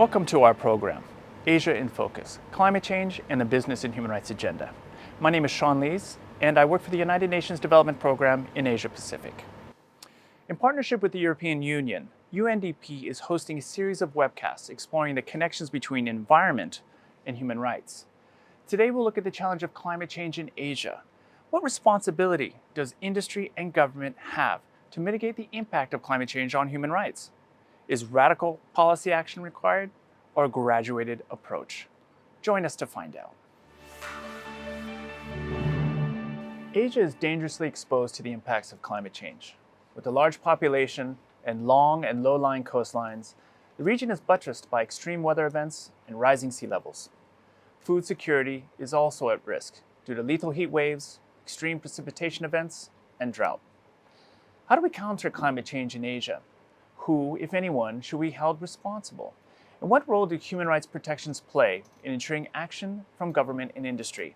Welcome to our program, Asia in Focus, Climate Change and the Business and Human Rights Agenda. My name is Sean Lees, and I work for the United Nations Development Program in Asia Pacific. In partnership with the European Union, UNDP is hosting a series of webcasts exploring the connections between environment and human rights. Today we'll look at the challenge of climate change in Asia. What responsibility does industry and government have to mitigate the impact of climate change on human rights? Is radical policy action required or a graduated approach? Join us to find out. Asia is dangerously exposed to the impacts of climate change. With a large population and long and low-lying coastlines, the region is buttressed by extreme weather events and rising sea levels. Food security is also at risk due to lethal heat waves, extreme precipitation events, and drought. How do we counter climate change in Asia? Who, if anyone, should be held responsible? And what role do human rights protections play in ensuring action from government and industry?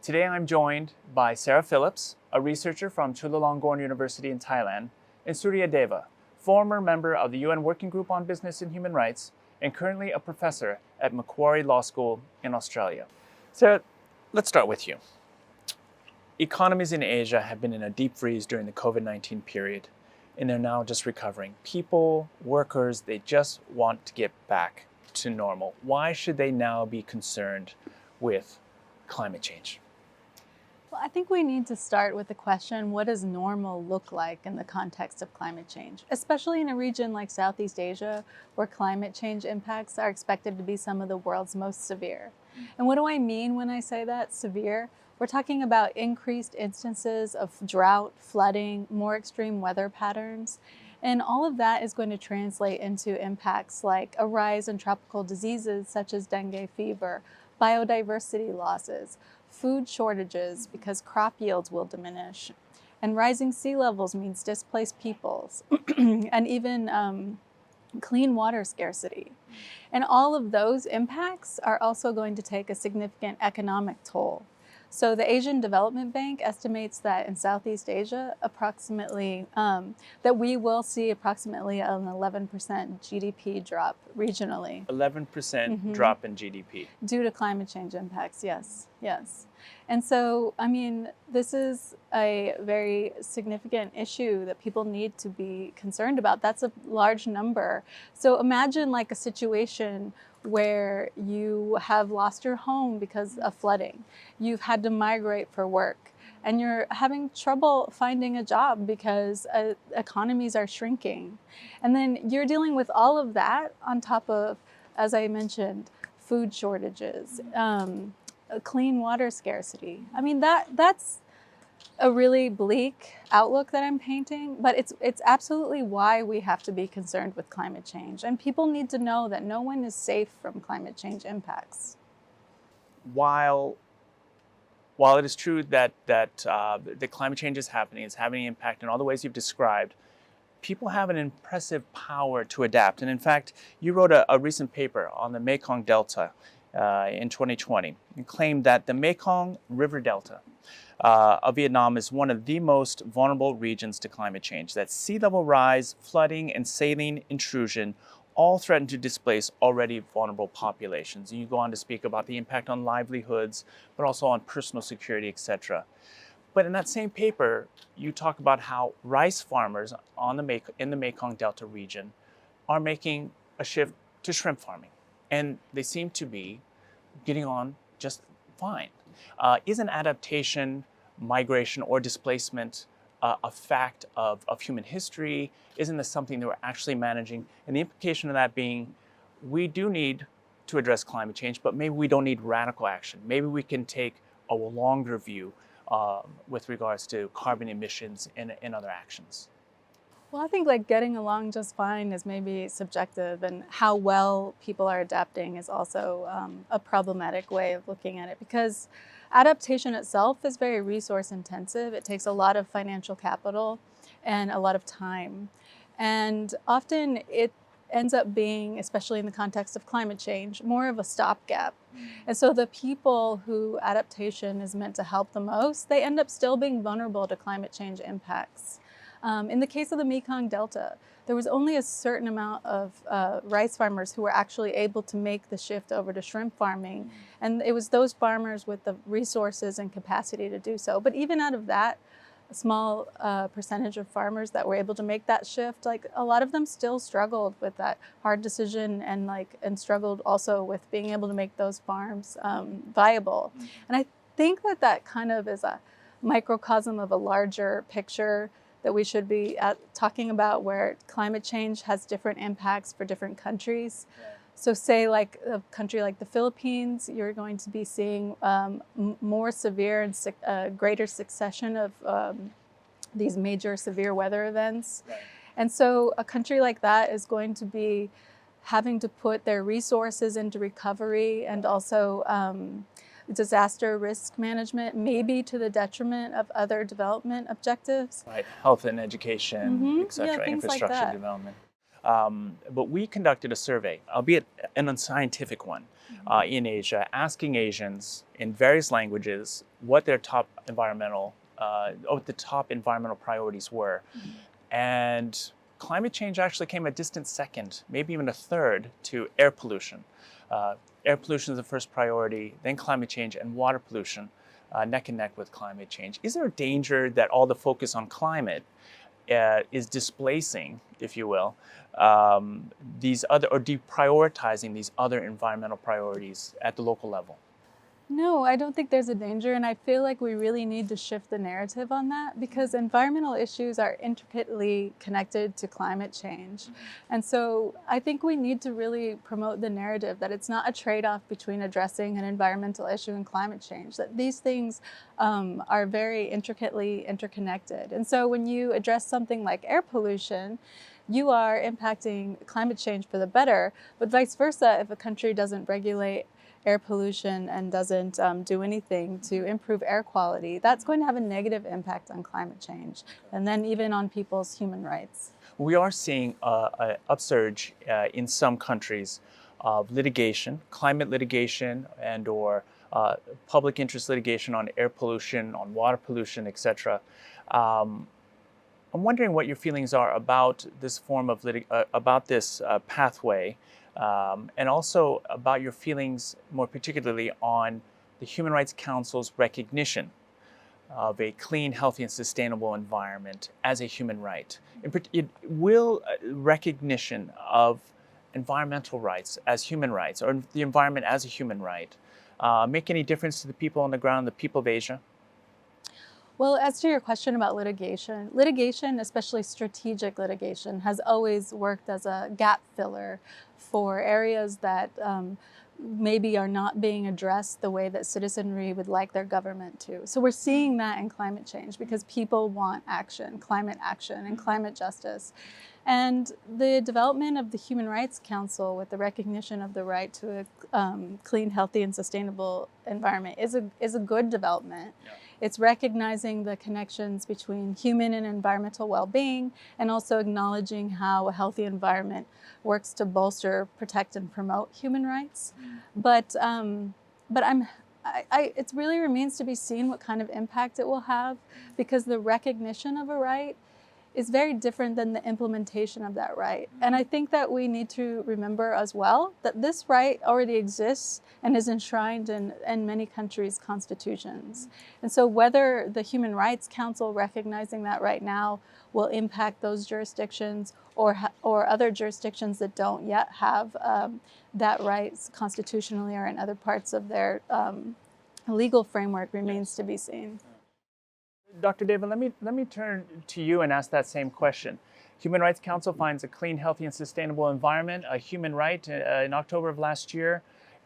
Today I'm joined by Sara Phillips, a researcher from Chulalongkorn University in Thailand, and Surya Deva, former member of the UN Working Group on Business and Human Rights and currently a professor at Macquarie Law School in Australia. Sara, let's start with you. Economies in Asia have been in a deep freeze during the COVID-19 period, and they're now just recovering. People, workers, they just want to get back to normal. Why should they now be concerned with climate change? Well, I think we need to start with the question, what does normal look like in the context of climate change, especially in a region like Southeast Asia, where climate change impacts are expected to be some of the world's most severe. And what do I mean when I say that, severe? We're talking about increased instances of drought, flooding, more extreme weather patterns, and all of that is going to translate into impacts like a rise in tropical diseases such as dengue fever, biodiversity losses, food shortages because crop yields will diminish, and rising sea levels means displaced peoples, and even clean water scarcity. And all of those impacts are also going to take a significant economic toll. So the Asian Development Bank estimates that in Southeast Asia, that we will see approximately an 11% GDP drop regionally. 11% drop in GDP. Due to climate change impacts, yes. And so, I mean, this is a very significant issue that people need to be concerned about. That's a large number. So imagine like a situation where you have lost your home because of flooding. You've had to migrate for work, and you're having trouble finding a job because economies are shrinking. And then you're dealing with all of that on top of, as I mentioned, food shortages, clean water scarcity. I mean, that's a really bleak outlook that I'm painting, but it's absolutely why we have to be concerned with climate change. And people need to know that no one is safe from climate change impacts. While it is true that the climate change is happening, it's having an impact in all the ways you've described, people have an impressive power to adapt. And in fact, you wrote a recent paper on the Mekong Delta in 2020 and claimed that the Mekong River Delta of Vietnam is one of the most vulnerable regions to climate change, that sea level rise, flooding, and saline intrusion all threaten to displace already vulnerable populations. And you go on to speak about the impact on livelihoods, but also on personal security, etc. But in that same paper, you talk about how rice farmers in the Mekong Delta region are making a shift to shrimp farming, and they seem to be getting on just fine. Is an adaptation, migration, or displacement a fact of human history? Isn't this something that we're actually managing? And the implication of that being, we do need to address climate change, but maybe we don't need radical action. Maybe we can take a longer view with regards to carbon emissions and other actions. Well, I think like getting along just fine is maybe subjective, and how well people are adapting is also a problematic way of looking at it, because adaptation itself is very resource intensive. It takes a lot of financial capital and a lot of time. And often it ends up being, especially in the context of climate change, more of a stopgap. And so the people who adaptation is meant to help the most, they end up still being vulnerable to climate change impacts. In the case of the Mekong Delta, there was only a certain amount of rice farmers who were actually able to make the shift over to shrimp farming. And it was those farmers with the resources and capacity to do so. But even out of that, a small percentage of farmers that were able to make that shift, like a lot of them still struggled with that hard decision and struggled also with being able to make those farms viable. And I think that kind of is a microcosm of a larger picture that we should be talking about, where climate change has different impacts for different countries. So say like a country like the Philippines, you're going to be seeing more severe and greater succession of these major severe weather events. And so a country like that is going to be having to put their resources into recovery and also disaster risk management, maybe to the detriment of other development objectives. Right, health and education, etc., Yeah, things like infrastructure that. development. But we conducted a survey, albeit an unscientific one, in Asia, asking Asians in various languages what their top environmental priorities were. And climate change actually came a distant second, maybe even a third, to air pollution. Air pollution is the first priority, then climate change, and water pollution, neck and neck with climate change. Is there a danger that all the focus on climate is displacing, if you will, these other, or deprioritizing these other environmental priorities at the local level? No, I don't think there's a danger, and I feel like we really need to shift the narrative on that, because environmental issues are intricately connected to climate change. And so I think we need to really promote the narrative that it's not a trade-off between addressing an environmental issue and climate change, that these things are very intricately interconnected. And so when you address something like air pollution, you are impacting climate change for the better, but vice versa, if a country doesn't regulate air pollution and doesn't do anything to improve air quality, that's going to have a negative impact on climate change, and then even on people's human rights. We are seeing an upsurge in some countries of litigation, climate litigation, and or public interest litigation on air pollution, on water pollution, etc. I'm wondering what your feelings are about this form of pathway. And also about your feelings more particularly on the Human Rights Council's recognition of a clean, healthy, and sustainable environment as a human right. Will recognition of environmental rights as human rights, or the environment as a human right, make any difference to the people on the ground, the people of Asia? Well, as to your question about litigation, especially strategic litigation, has always worked as a gap filler for areas that maybe are not being addressed the way that citizenry would like their government to. So we're seeing that in climate change because people want action, and climate justice. And the development of the Human Rights Council with the recognition of the right to a clean, healthy, and sustainable environment is a good development. Yeah. It's recognizing the connections between human and environmental well-being, and also acknowledging how a healthy environment works to bolster, protect, and promote human rights. But it really remains to be seen what kind of impact it will have, because the recognition of a right is very different than the implementation of that right. And I think that we need to remember as well that this right already exists and is enshrined in many countries' constitutions. And so whether the Human Rights Council recognizing that right now will impact those jurisdictions or other jurisdictions that don't yet have that right constitutionally or in other parts of their legal framework remains to be seen. Dr. Deva, let me turn to you and ask that same question. Human Rights Council finds a clean, healthy, and sustainable environment a human right in October of last year.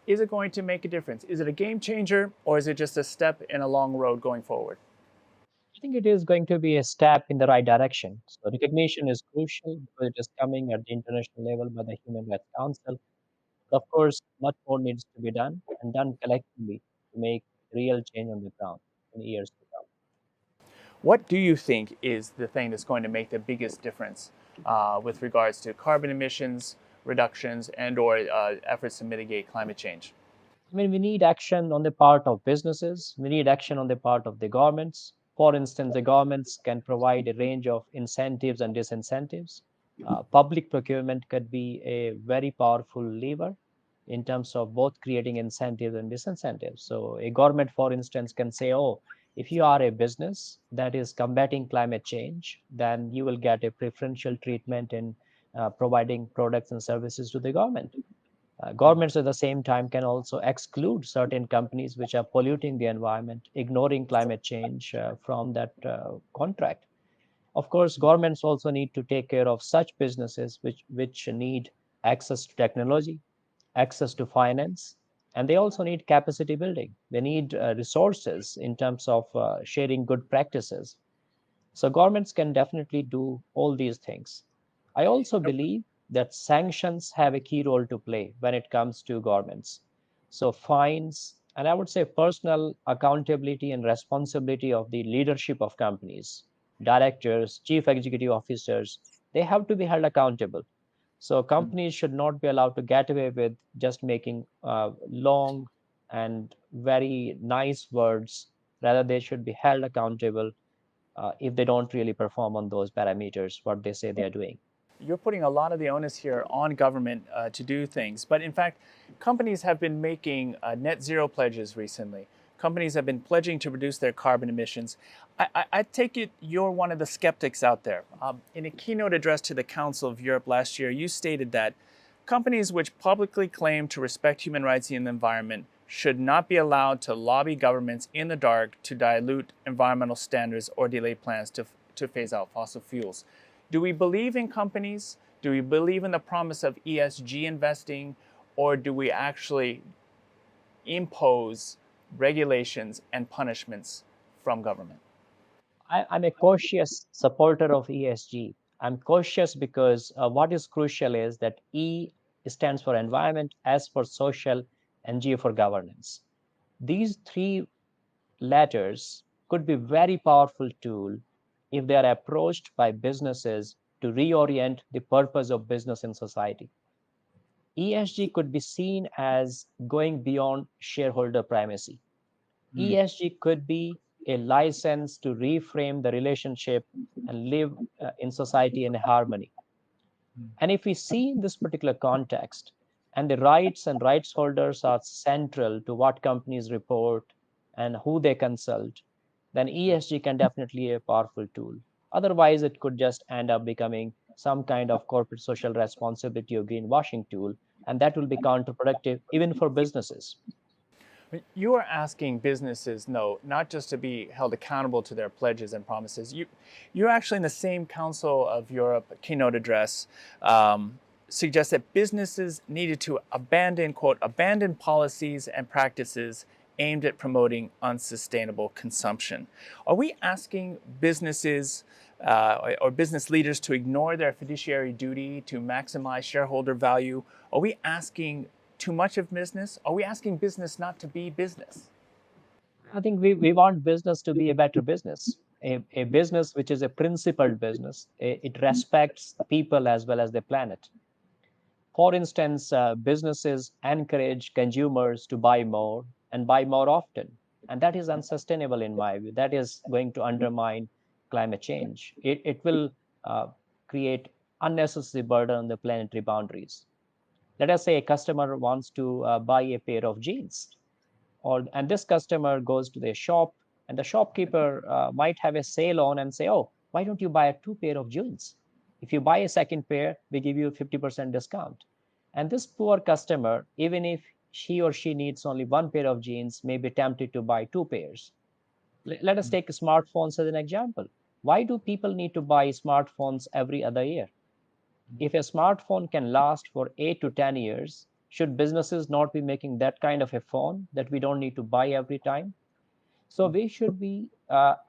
Is it going to make a difference? Is it a game changer, or is it just a step in a long road going forward? I think it is going to be a step in the right direction. So recognition is crucial because it is coming at the international level by the Human Rights Council. But of course, much more needs to be done and done collectively to make real change on the ground in years to come. What do you think is the thing that's going to make the biggest difference with regards to carbon emissions reductions and or efforts to mitigate climate change? I mean, we need action on the part of businesses. We need action on the part of the governments. For instance, the governments can provide a range of incentives and disincentives. Public procurement could be a very powerful lever in terms of both creating incentives and disincentives. So, a government, for instance, can say, oh, if you are a business that is combating climate change, then you will get a preferential treatment in providing products and services to the government. Governments at the same time can also exclude certain companies which are polluting the environment, ignoring climate change from that contract. Of course, governments also need to take care of such businesses which need access to technology, access to finance, and they also need capacity building. They need resources in terms of sharing good practices. So governments can definitely do all these things. I also believe that sanctions have a key role to play when it comes to governments. So fines, and I would say personal accountability and responsibility of the leadership of companies, directors, chief executive officers, they have to be held accountable. So companies should not be allowed to get away with just making long and very nice words. Rather, they should be held accountable if they don't really perform on those parameters, what they say they're doing. You're putting a lot of the onus here on government to do things. But in fact, companies have been making net zero pledges recently. Companies have been pledging to reduce their carbon emissions. I take it you're one of the skeptics out there. In a keynote address to the Council of Europe last year, you stated that companies which publicly claim to respect human rights and the environment should not be allowed to lobby governments in the dark to dilute environmental standards or delay plans to phase out fossil fuels. Do we believe in companies? Do we believe in the promise of ESG investing? Or do we actually impose regulations and punishments from government? I'm a cautious supporter of ESG. I'm cautious because what is crucial is that E stands for environment, S for social, and G for governance. These three letters could be very powerful tool if they are approached by businesses to reorient the purpose of business in society. ESG could be seen as going beyond shareholder primacy. ESG could be a license to reframe the relationship and live in society in harmony. And if we see in this particular context, and the rights and rights holders are central to what companies report and who they consult, then ESG can definitely be a powerful tool. Otherwise, it could just end up becoming some kind of corporate social responsibility or greenwashing tool, and that will be counterproductive even for businesses. You are asking businesses, no, not just to be held accountable to their pledges and promises. You're actually in the same Council of Europe keynote address suggest that businesses needed to abandon, quote, abandon policies and practices aimed at promoting unsustainable consumption. Are we asking businesses or business leaders to ignore their fiduciary duty to maximize shareholder value? Are we asking too much of business? Are we asking business not to be business? I think we want business to be a better business, a business which is a principled business. It respects people as well as the planet. For instance, businesses encourage consumers to buy more and buy more often. And that is unsustainable in my view. That is going to undermine climate change. It will uh, create unnecessary burden on the planetary boundaries. Let us say a customer wants to buy a pair of jeans, and this customer goes to the shop, and the shopkeeper might have a sale on and say, oh, why don't you buy two pair of jeans? If you buy a second pair, we give you a 50% discount. And this poor customer, even if he or she needs only one pair of jeans, may be tempted to buy two pairs. Let us take smartphones as an example. Why do people need to buy smartphones every other year? If a smartphone can last for 8 to 10 years, should businesses not be making that kind of a phone that we don't need to buy every time? So we should be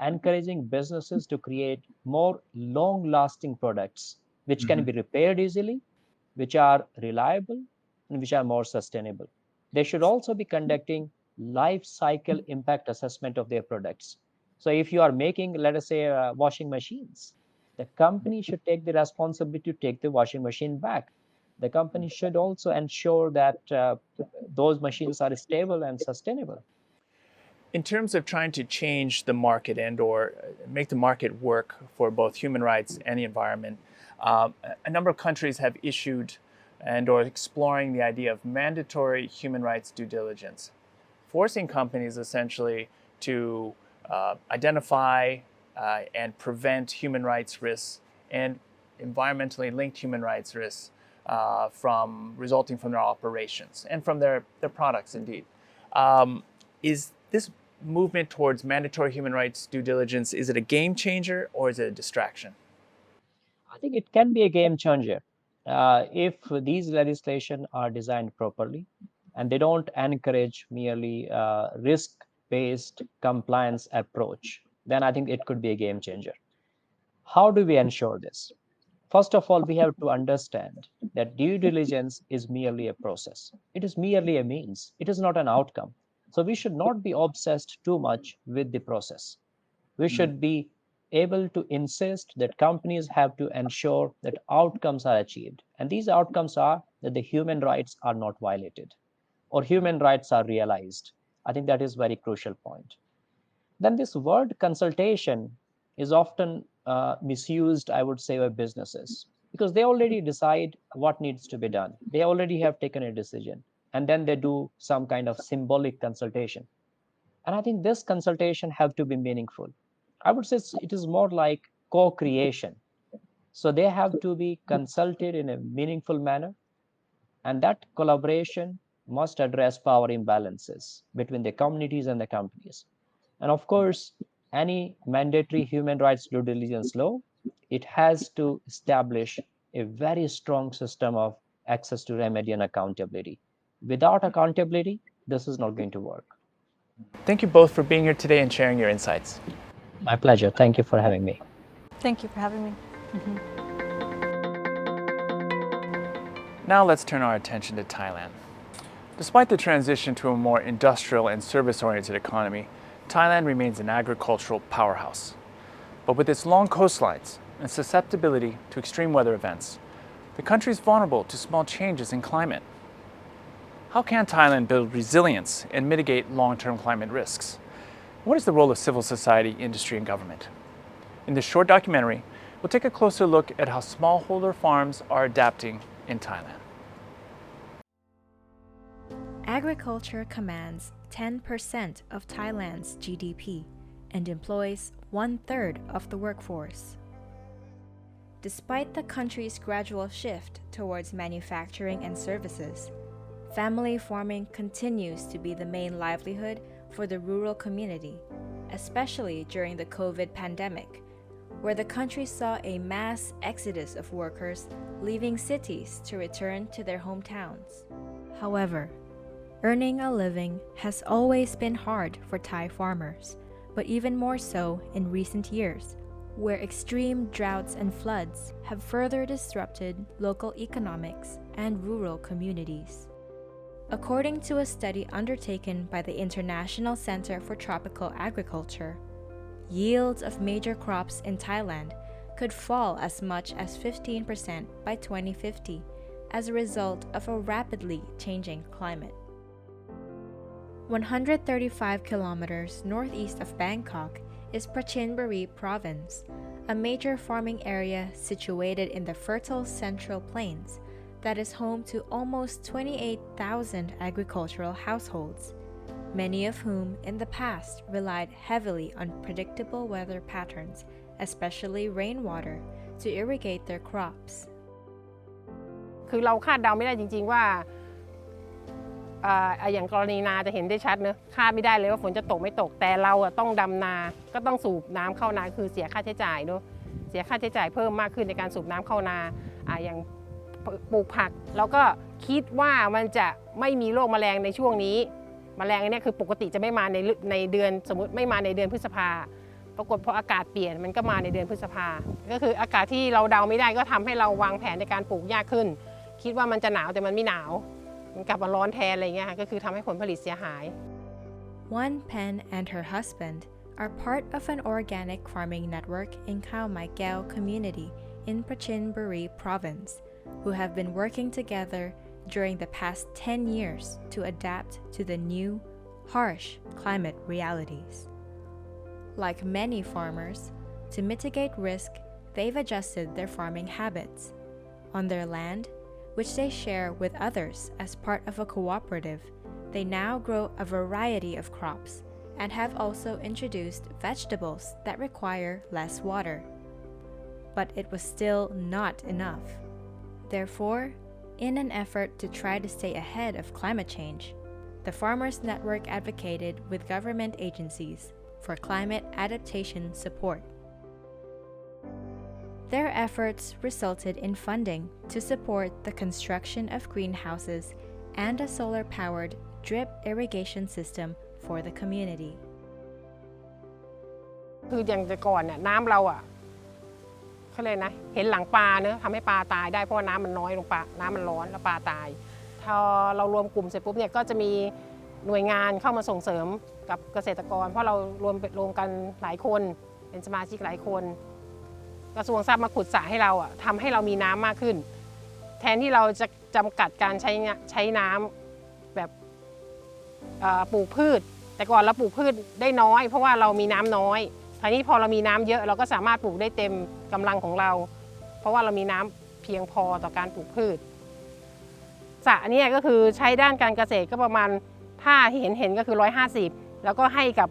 encouraging businesses to create more long lasting products which can be repaired easily, which are reliable, and which are more sustainable. They should also be conducting life cycle impact assessment of their products. So if you are making, let us say, washing machines, the company should take the responsibility to take the washing machine back. The company should also ensure that those machines are stable and sustainable. in terms of trying to change the market and or make the market work for both human rights and the environment, a number of countries have issued and or exploring the idea of mandatory human rights due diligence, forcing companies essentially to identify and prevent human rights risks and environmentally linked human rights risks resulting from their operations and from their products indeed. Is this movement towards mandatory human rights due diligence, is it a game changer or is it a distraction? I think it can be a game changer if these legislation are designed properly and they don't encourage merely risk-based compliance approach. Then I think it could be a game changer. How do we ensure this? First of all, we have to understand that due diligence is merely a process. It is merely a means. It is not an outcome. So we should not be obsessed too much with the process. We should be able to insist that companies have to ensure that outcomes are achieved. And these outcomes are that the human rights are not violated or human rights are realized. I think that is a very crucial point. Then this word consultation is often misused, I would say, by businesses because they already decide what needs to be done. They already have taken a decision and then they do some kind of symbolic consultation. And I think this consultation have to be meaningful. I would say it is more like co-creation. So they have to be consulted in a meaningful manner, and that collaboration must address power imbalances between the communities and the companies. And of course, any mandatory human rights due diligence law, it has to establish a very strong system of access to remedy and accountability. Without accountability, this is not going to work. Thank you both for being here today and sharing your insights. My pleasure. Thank you for having me. Thank you for having me. Now let's turn our attention to Thailand. Despite the transition to a more industrial and service-oriented economy, Thailand remains an agricultural powerhouse. But with its long coastlines and susceptibility to extreme weather events, the country is vulnerable to small changes in climate. How can Thailand build resilience and mitigate long-term climate risks? What is the role of civil society, industry, and government? In this short documentary, we'll take a closer look at how smallholder farms are adapting in Thailand. Agriculture commands 10% of Thailand's GDP and employs 1/3 of the workforce. Despite the country's gradual shift towards manufacturing and services, family farming continues to be the main livelihood for the rural community, especially during the COVID pandemic, where the country saw a mass exodus of workers leaving cities to return to their hometowns. However, earning a living has always been hard for Thai farmers, but even more so in recent years, where extreme droughts and floods have further disrupted local economics and rural communities. According to a study undertaken by the International Center for Tropical Agriculture, yields of major crops in Thailand could fall as much as 15% by 2050 as a result of a rapidly changing climate. 135 kilometers northeast of Bangkok is Prachinburi Province, a major farming area situated in the fertile Central Plains that is home to almost 28,000 agricultural households, many of whom in the past relied heavily on predictable weather patterns, especially rainwater, to irrigate their crops. คือเราคาดเดาไม่ได้จริงๆว่าอย่างกรณีนาจะเห็นได้ชัดเนอะคาดไม่ได้เลยว่าฝนจะตกไม่ตกแต่เราต้องดำนาก็ต้องสูบน้ำเข้านาคือเสียค่าใช้จ่ายเนอะเสียค่าใช้จ่ายเพิ่มมากขึ้นในการสูบน้ำเข้านาอย่างปลูกผักเราก็คิดว่ามันจะไม่มีโรคแมลงในช่วงนี้แมลงอันนี้คือปกติจะไม่มาในเดือนสมมติไม่มาในเดือนพฤษภาปรากฏพออากาศเปลี่ยนมันก็มาในเดือนพฤษภาก็คืออากาศที่เราเดาไม่ได้ก็ทำให้เราวางแผนในการปลูกยากขึ้นคิดว่ามันจะหนาวแต่มันไม่หนาวมันกลับมาร้อนแทนอะไรเงี้ยก็คือทำให้ผลผลิตเสียหาย One Pen and her husband are part of an organic farming network in Khao Mai Gao community in Prachinburi Province, who have been working together during the past 10 years to adapt to the new, harsh climate realities. Like many farmers, to mitigate risk, they've adjusted their farming habits. On their land, which they share with others as part of a cooperative, they now grow a variety of crops and have also introduced vegetables that require less water. But it was still not enough. Therefore, in an effort to try to stay ahead of climate change, the Farmers Network advocated with government agencies for climate adaptation support. Their efforts resulted in funding to support the construction of greenhouses and a solar-powered drip irrigation system for the community. คืออย่างแต่ก่อนเนี่ยน้ำเราเขาเลยนะเห็นหลังปลาเนอะทำให้ปลาตายได้เพราะว่าน้ำมันน้อยลงปลาน้ำมันร้อนแล้วปลาตายพอเรารวมกลุ่มเสร็จปุ๊บเนี่ยก็จะมีหน่วยงานเข้ามาส่งเสริมกับเกษตรกรเพราะเรารวมกันหลายคนเป็นสมาชิกหลายคนกระทรวงทรัพย์มาขุดสระให้เราทำให้เรามีน้ำมากขึ้นแทนที่เราจะจำกัดการใช้น้ำแบบปลูกพืชแต่ก่อนเราปลูกพืชได้น้อยเพราะว่าเรามีน้ำน้อยทีนี้พอเรามีน้ำเยอะเราก็สามารถปลูกได้เต็มกำลังของเราเพราะว่าเรามีน้ำเพียงพอต่อการปลูกพืชสระเนี่ยก็คือใช้ด้านการเกษตรก็ประมาณถ้าที่เห็นก็คือ150แล้วก็ให้กับ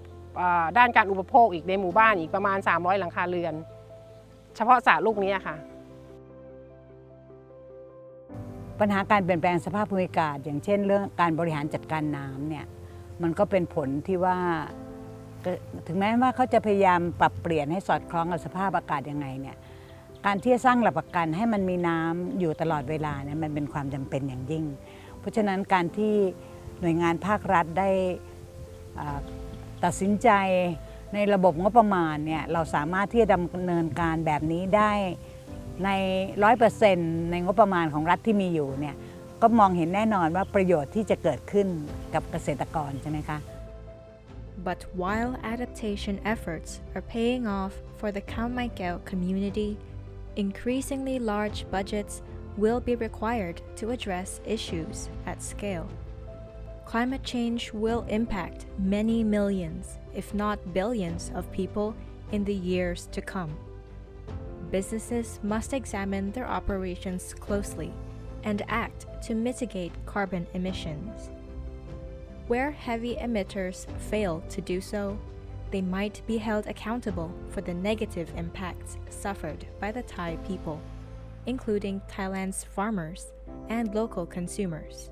ด้านการอุปโภคอีกในหมู่บ้านอีกประมาณ300หลังคาเรือนเฉพาะสระลูกนี้ค่ะปัญหาการเปลี่ยนแปลงสภาพภูมิอากาศอย่างเช่นเรื่องการบริหารจัดการน้ำเนี่ยมันก็เป็นผลที่ว่าถึงแม้ว่าเขาจะพยายามปรับเปลี่ยนให้สอดคล้องกับสภาพอากาศยังไงเนี่ยการที่จะสร้างหลักประกันให้มันมีน้ำอยู่ตลอดเวลาเนี่ยมันเป็นความจำเป็นอย่างยิ่งเพราะฉะนั้นการที่หน่วยงานภาครัฐได้ตัดสินใจในระบบงบประมาณเนี่ยเราสามารถที่จะดำเนินการแบบนี้ได้ใน 100% ในงบประมาณของรัฐที่มีอยู่เนี่ยก็มองเห็นแน่นอนว่าประโยชน์ที่จะเกิดขึ้นกับเกษตรกรใช่ไหมคะ But while adaptation efforts are paying off for the Khao-Mai-Keo community, increasingly large budgets will be required to address issues at scale. Climate change will impact many millions, if not billions, of people in the years to come. Businesses must examine their operations closely and act to mitigate carbon emissions. Where heavy emitters fail to do so, they might be held accountable for the negative impacts suffered by the Thai people, including Thailand's farmers and local consumers.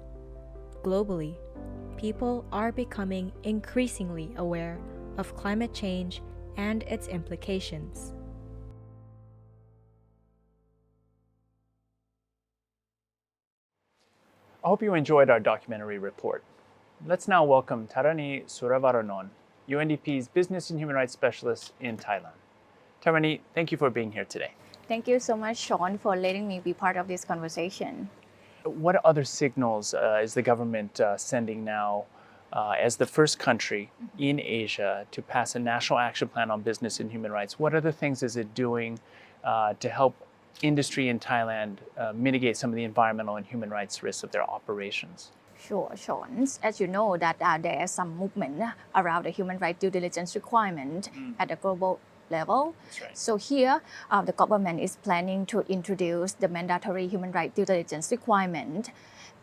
Globally, people are becoming increasingly aware of climate change and its implications. I hope you enjoyed our documentary report. Let's now welcome Tharani Suravaranon, UNDP's Business and Human Rights Specialist in Thailand. Tharani, thank you for being here today. Thank you so much, Sean, for letting me be part of this conversation. What other signals is the government sending now as the first country in Asia to pass a national action plan on business and human rights? What other things is it doing to help industry in Thailand mitigate some of the environmental and human rights risks of their operations? Sure, Sean. As you know, that there is some movement around the human rights due diligence requirement at the global level. That's right. So here, the government is planning to introduce the mandatory human rights due diligence requirement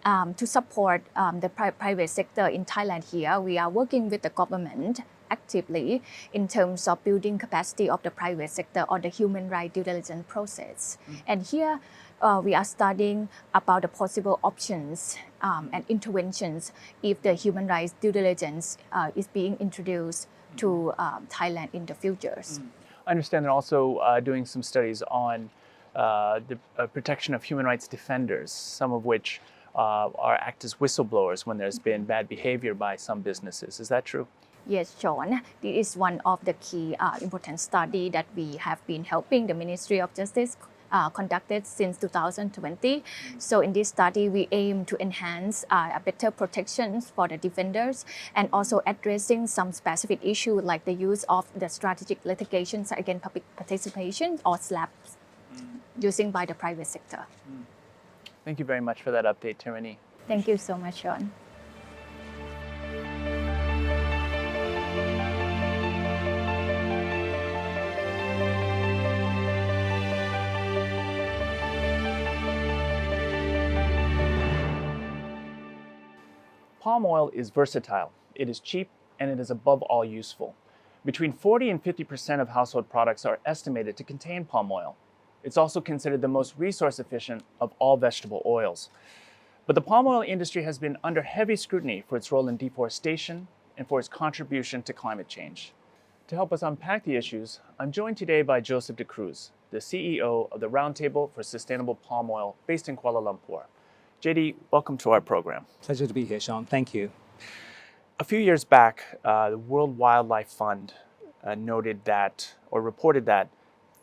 to support the private sector in Thailand. Here, we are working with the government actively in terms of building capacity of the private sector on the human rights due diligence process. And here, we are studying about the possible options and interventions if the human rights due diligence is being introduced to Thailand in the futures. I understand they're also doing some studies on the protection of human rights defenders, some of which act as whistleblowers when there's been bad behavior by some businesses. Is that true? Yes, John. This is one of the key important study that we have been helping the Ministry of Justice conducted since 2020. So in this study, we aim to enhance better protections for the defenders and also addressing some specific issue like the use of the strategic litigations against public participation or SLAPs using by the private sector. Thank you very much for that update, Tharani. Thank you so much, Sean. Palm oil is versatile. It is cheap and it is above all useful. Between 40 and 50% of household products are estimated to contain palm oil. It's also considered the most resource efficient of all vegetable oils. But the palm oil industry has been under heavy scrutiny for its role in deforestation and for its contribution to climate change. To help us unpack the issues, I'm joined today by Joseph de Cruz, the CEO of the Roundtable for Sustainable Palm Oil based in Kuala Lumpur. JD, welcome to our program. Pleasure to be here, Sean. Thank you. A few years back, the World Wildlife Fund noted that, or reported that,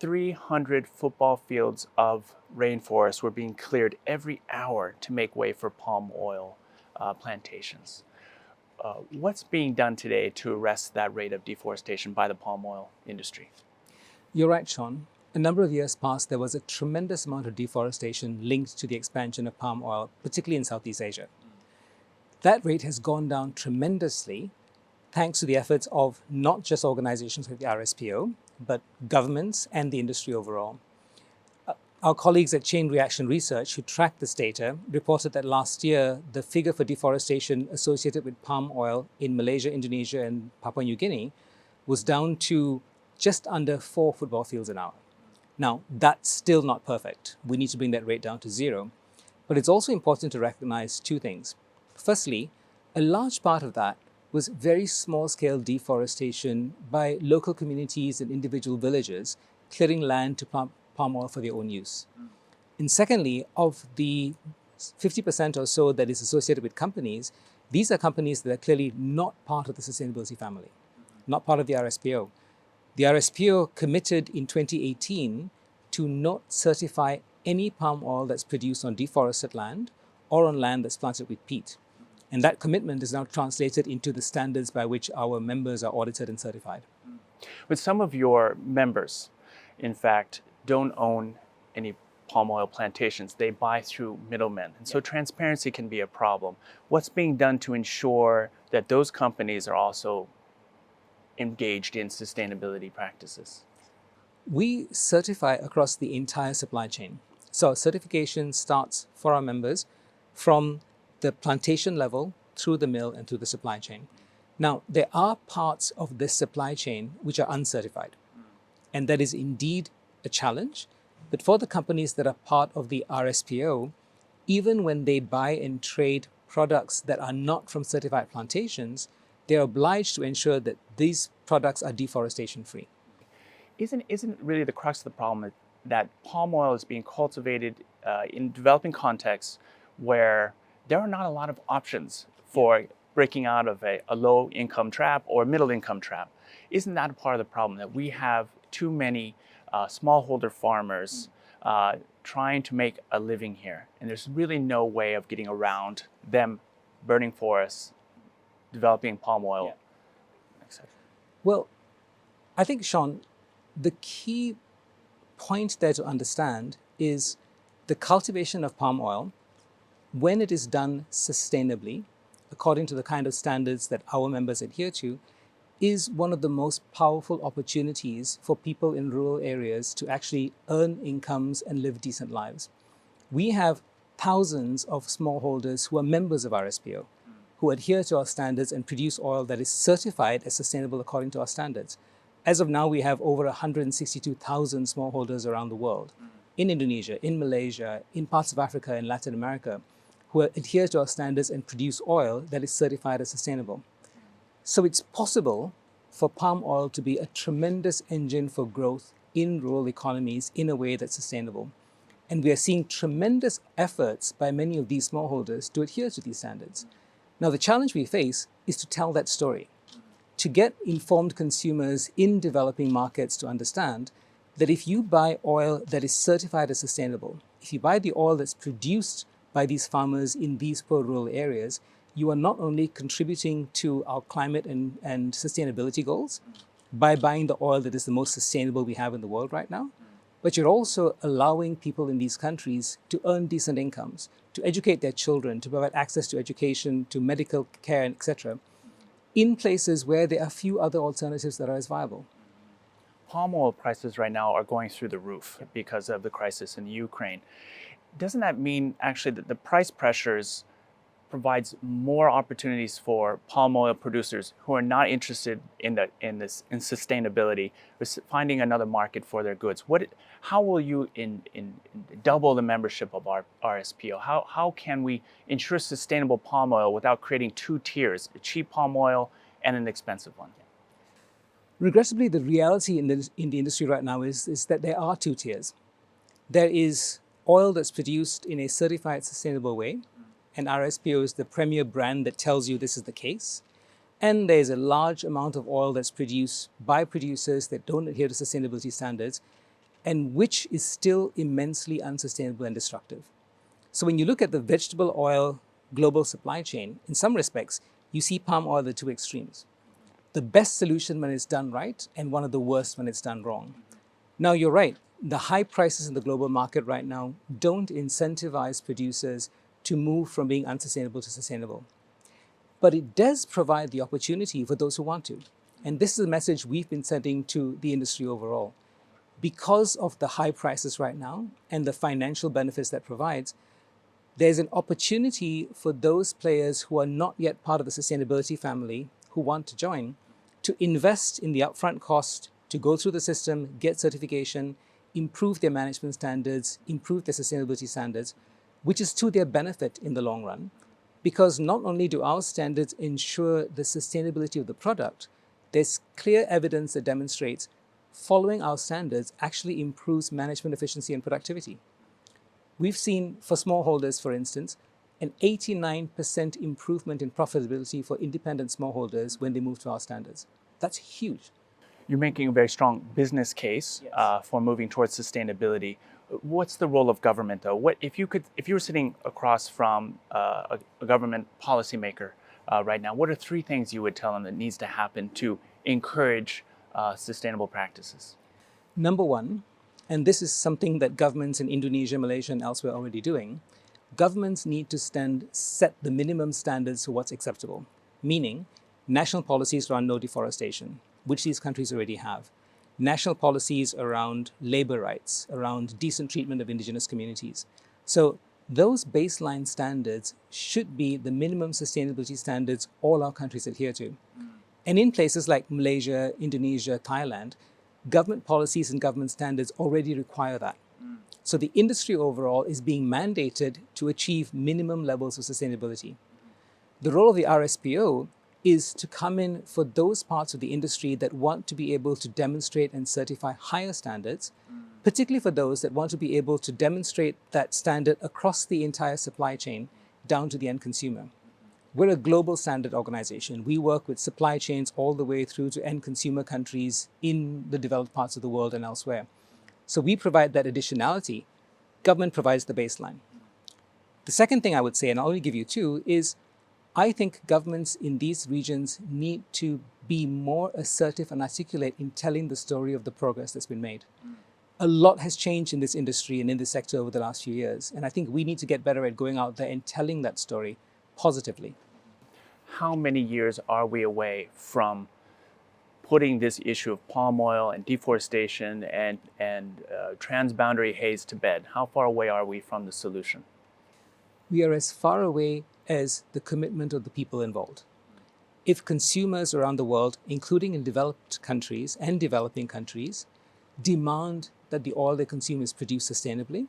300 football fields of rainforest were being cleared every hour to make way for palm oil plantations. What's being done today to arrest that rate of deforestation by the palm oil industry? You're right, Sean. A number of years past, there was a tremendous amount of deforestation linked to the expansion of palm oil, particularly in Southeast Asia. That rate has gone down tremendously thanks to the efforts of not just organizations like the RSPO, but governments and the industry overall. Our colleagues at Chain Reaction Research, who tracked this data, reported that last year, the figure for deforestation associated with palm oil in Malaysia, Indonesia, and Papua New Guinea was down to just under 4 football fields an hour. Now, that's still not perfect. We need to bring that rate down to 0. But it's also important to recognize 2 things. Firstly, a large part of that was very small-scale deforestation by local communities and individual villages clearing land to plant palm oil for their own use. And secondly, of the 50% or so that is associated with companies, these are companies that are clearly not part of the sustainability family, not part of the RSPO. The RSPO committed in 2018 to not certify any palm oil that's produced on deforested land or on land that's planted with peat. And that commitment is now translated into the standards by which our members are audited and certified. But some of your members, in fact, don't own any palm oil plantations. They buy through middlemen. And so transparency can be a problem. What's being done to ensure that those companies are also engaged in sustainability practices? We certify across the entire supply chain. So certification starts for our members from the plantation level through the mill and through the supply chain. Now, there are parts of this supply chain which are uncertified. And that is indeed a challenge. But for the companies that are part of the RSPO, even when they buy and trade products that are not from certified plantations, they're obliged to ensure that these products are deforestation free. Isn't really the crux of the problem that palm oil is being cultivated in developing contexts where there are not a lot of options for breaking out of a low-income trap or middle-income trap? Isn't that a part of the problem, that we have too many smallholder farmers trying to make a living here, and there's really no way of getting around them burning forests, developing palm oil, etc.? Well, I think, Sean, the key point there to understand is the cultivation of palm oil, when it is done sustainably, according to the kind of standards that our members adhere to, is one of the most powerful opportunities for people in rural areas to actually earn incomes and live decent lives. We have thousands of smallholders who are members of RSPO, who adhere to our standards and produce oil that is certified as sustainable according to our standards. As of now, we have over 162,000 smallholders around the world, in Indonesia, in Malaysia, in parts of Africa and Latin America, who adhere to our standards and produce oil that is certified as sustainable. So it's possible for palm oil to be a tremendous engine for growth in rural economies in a way that's sustainable. And we are seeing tremendous efforts by many of these smallholders to adhere to these standards. Now, the challenge we face is to tell that story, to get informed consumers in developing markets to understand that if you buy oil that is certified as sustainable, if you buy the oil that's produced by these farmers in these poor rural areas, you are not only contributing to our climate and sustainability goals by buying the oil that is the most sustainable we have in the world right now, but you're also allowing people in these countries to earn decent incomes, to educate their children, to provide access to education, to medical care, etc., in places where there are few other alternatives that are as viable. Palm oil prices right now are going through the roof because of the crisis in Ukraine. Doesn't that mean actually that the price pressures provides more opportunities for palm oil producers who are not interested in sustainability, finding another market for their goods. How will you double the membership of our RSPO? How can we ensure sustainable palm oil without creating two tiers, a cheap palm oil and an expensive one? Regrettably, the reality in the industry right now is that there are two tiers. There is oil that's produced in a certified sustainable way, and RSPO is the premier brand that tells you this is the case. And there's a large amount of oil that's produced by producers that don't adhere to sustainability standards, and which is still immensely unsustainable and destructive. So when you look at the vegetable oil global supply chain, in some respects, you see palm oil at the two extremes. The best solution when it's done right, and one of the worst when it's done wrong. Now, you're right. The high prices in the global market right now don't incentivize producers to move from being unsustainable to sustainable. But it does provide the opportunity for those who want to. And this is a message we've been sending to the industry overall. Because of the high prices right now and the financial benefits that provides, there's an opportunity for those players who are not yet part of the sustainability family who want to join to invest in the upfront cost to go through the system, get certification, improve their management standards, improve their sustainability standards, which is to their benefit in the long run. Because not only do our standards ensure the sustainability of the product, there's clear evidence that demonstrates following our standards actually improves management efficiency and productivity. We've seen for smallholders, for instance, an 89% improvement in profitability for independent smallholders when they move to our standards. That's huge. You're making a very strong business case for moving towards sustainability. What's the role of government, though? If you were sitting across from a government policymaker right now, what are three things you would tell them that needs to happen to encourage sustainable practices? Number one, and this is something that governments in Indonesia, Malaysia, and elsewhere are already doing, governments need to set the minimum standards for what's acceptable, meaning national policies around no deforestation, which these countries already have, national policies around labor rights, around decent treatment of indigenous communities. So those baseline standards should be the minimum sustainability standards all our countries adhere to. And in places like Malaysia, Indonesia, Thailand, government policies and government standards already require that. So the industry overall is being mandated to achieve minimum levels of sustainability. The role of the RSPO is to come in for those parts of the industry that want to be able to demonstrate and certify higher standards, particularly for those that want to be able to demonstrate that standard across the entire supply chain down to the end consumer. We're a global standard organization. We work with supply chains all the way through to end consumer countries in the developed parts of the world and elsewhere. So we provide that additionality. Government provides the baseline. The second thing I would say, and I'll only give you two, is I think governments in these regions need to be more assertive and articulate in telling the story of the progress that's been made. A lot has changed in this industry and in this sector over the last few years, and I think we need to get better at going out there and telling that story positively. How many years are we away from putting this issue of palm oil and deforestation and transboundary haze to bed? How far away are we from the solution? We are as far away as the commitment of the people involved. If consumers around the world, including in developed countries and developing countries, demand that the oil they consume is produced sustainably,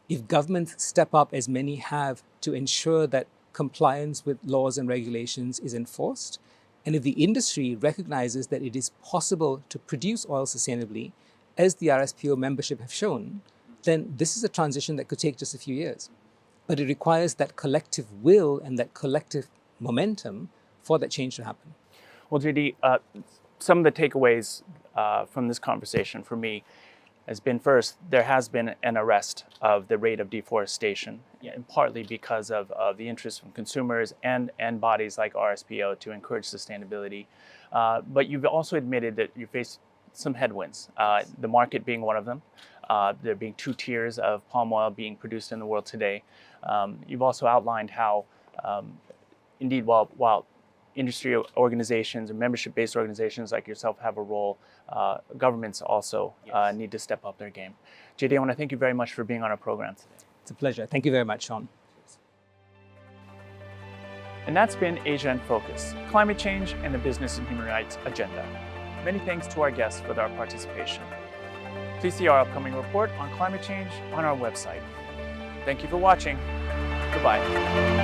if governments step up, as many have, to ensure that compliance with laws and regulations is enforced, and if the industry recognizes that it is possible to produce oil sustainably, as the RSPO membership have shown, then this is a transition that could take just a few years. But it requires that collective will and that collective momentum for that change to happen. Well, JD, some of the takeaways from this conversation for me has been, first, there has been an arrest of the rate of deforestation, and partly because of the interest from consumers and bodies like RSPO to encourage sustainability. But you've also admitted that you face some headwinds, the market being one of them, there being two tiers of palm oil being produced in the world today. You've also outlined how, indeed, while industry organizations and membership-based organizations like yourself have a role, governments also need to step up their game. JD, I want to thank you very much for being on our program today. It's a pleasure. Thank you very much, Sean. And that's been Asia in Focus, Climate Change and the Business and Human Rights Agenda. Many thanks to our guests for their participation. Please see our upcoming report on climate change on our website. Thank you for watching. Goodbye.